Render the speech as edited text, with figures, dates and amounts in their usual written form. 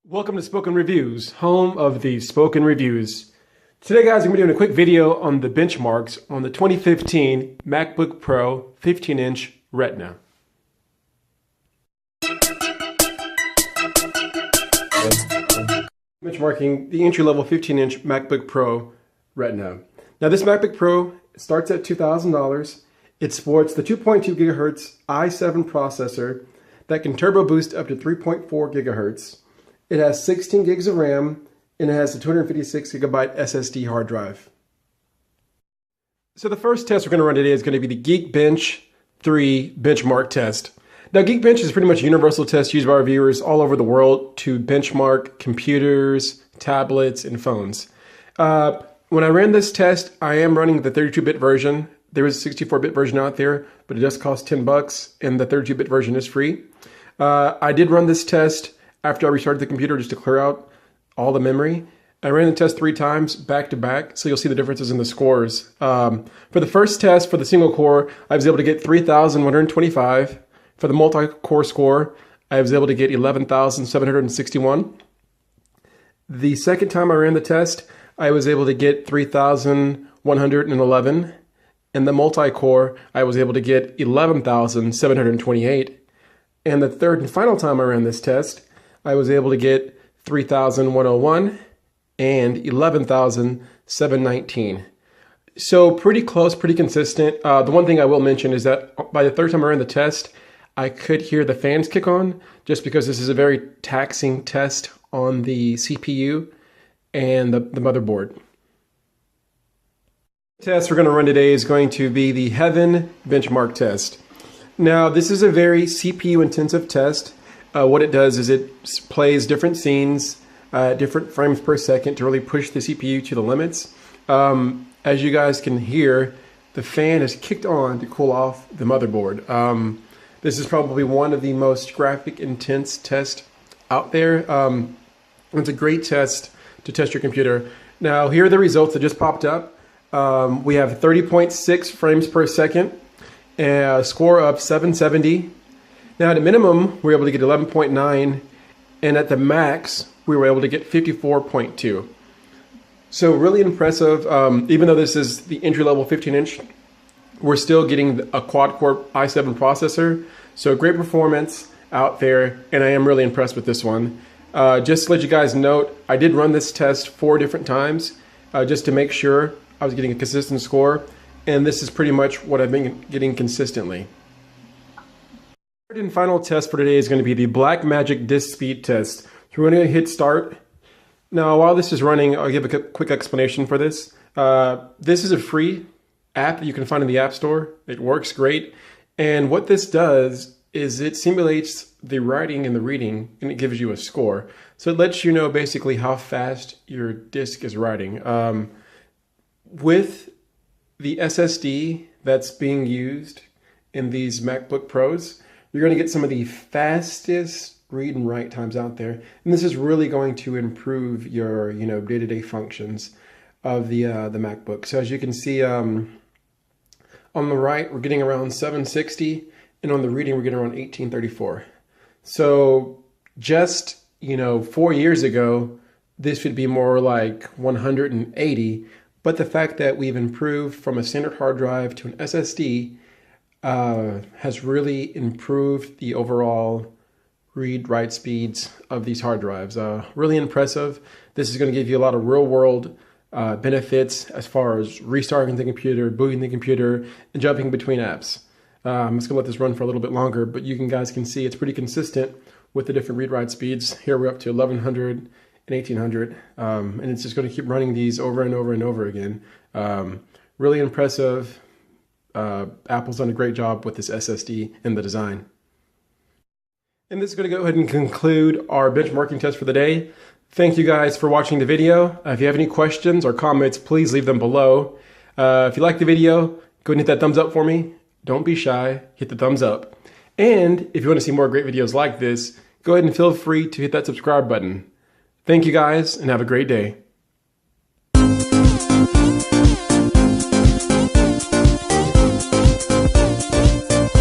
Welcome to Spoken Reviews, home of the Spoken Reviews. Today, guys, I'm going to be doing a quick video on the benchmarks on the 2015 MacBook Pro 15-inch Retina. Benchmarking the entry-level 15-inch MacBook Pro Retina. Now, this MacBook Pro starts at $2,000. It sports the 2.2 gigahertz i7 processor that can turbo boost up to 3.4 gigahertz. It has 16 gigs of RAM, and it has a 256 gigabyte SSD hard drive. So the first test we're going to run today is going to be the Geekbench 3 benchmark test. Now, Geekbench is pretty much a universal test used by our viewers all over the world to benchmark computers, tablets, and phones. When I ran this test, I am running the 32-bit version. There is a 64-bit version out there, but it does cost $10, and the 32-bit version is free. I did run this test after I restarted the computer just to clear out all the memory. I ran the test 3 times back to back, so you'll see the differences in the scores. For the first test, for the single core, I was able to get 3,125. For the multi-core score, I was able to get 11,761. The second time I ran the test, I was able to get 3,111. And the multi-core, I was able to get 11,728. And the third and final time I ran this test, I was able to get 3,101 and 11,719. So pretty close, pretty consistent. The one thing I will mention is that by the third time I ran the test, I could hear the fans kick on just because this is a very taxing test on the CPU and the motherboard. The test we're going to run today is going to be the Heaven benchmark test. Now, this is a very CPU intensive test. What it does is it plays different scenes, different frames per second to really push the CPU to the limits. As you guys can hear, the fan is kicked on to cool off the motherboard. This is probably one of the most graphic intense tests out there. It's a great test to test your computer. Now, here are the results that just popped up. We have 30.6 frames per second, a score of 770. Now, at a minimum, we were able to get 11.9, and at the max, we were able to get 54.2. So really impressive. Even though this is the entry-level 15-inch, we're still getting a quad-core i7 processor. So great performance out there, and I am really impressed with this one. Just to let you guys know, I did run this test 4 different times just to make sure I was getting a consistent score, and this is pretty much what I've been getting consistently. The third and final test for today is going to be the Blackmagic disk speed test. So we're going to hit start. Now, while this is running, I'll give a quick explanation for this. This is a free app that you can find in the App Store. It works great. And what this does is it simulates the writing and the reading, and it gives you a score. So it lets you know basically how fast your disk is writing. With the SSD that's being used in these MacBook Pros, you're going to get some of the fastest read and write times out there. And this is really going to improve your, day-to-day functions of the MacBook. So as you can see, on the right, we're getting around 760, and on the reading, we're getting around 1834. So just, 4 years ago, this would be more like 180. But the fact that we've improved from a standard hard drive to an SSD has really improved the overall read-write speeds of these hard drives. Really impressive. This is going to give you a lot of real-world benefits as far as restarting the computer, booting the computer, and jumping between apps. I'm just going to let this run for a little bit longer, but guys can see it's pretty consistent with the different read-write speeds. Here we're up to 1100 and 1800, and it's just going to keep running these over and over and over again. Really impressive. Apple's done a great job with this SSD and the design. And this is going to go ahead and conclude our benchmarking test for the day. Thank you guys for watching the video. If you have any questions or comments, please leave them below. If you like the video, go ahead and hit that thumbs up for me. Don't be shy, hit the thumbs up. And if you want to see more great videos like this, go ahead and feel free to hit that subscribe button. Thank you guys, and have a great day.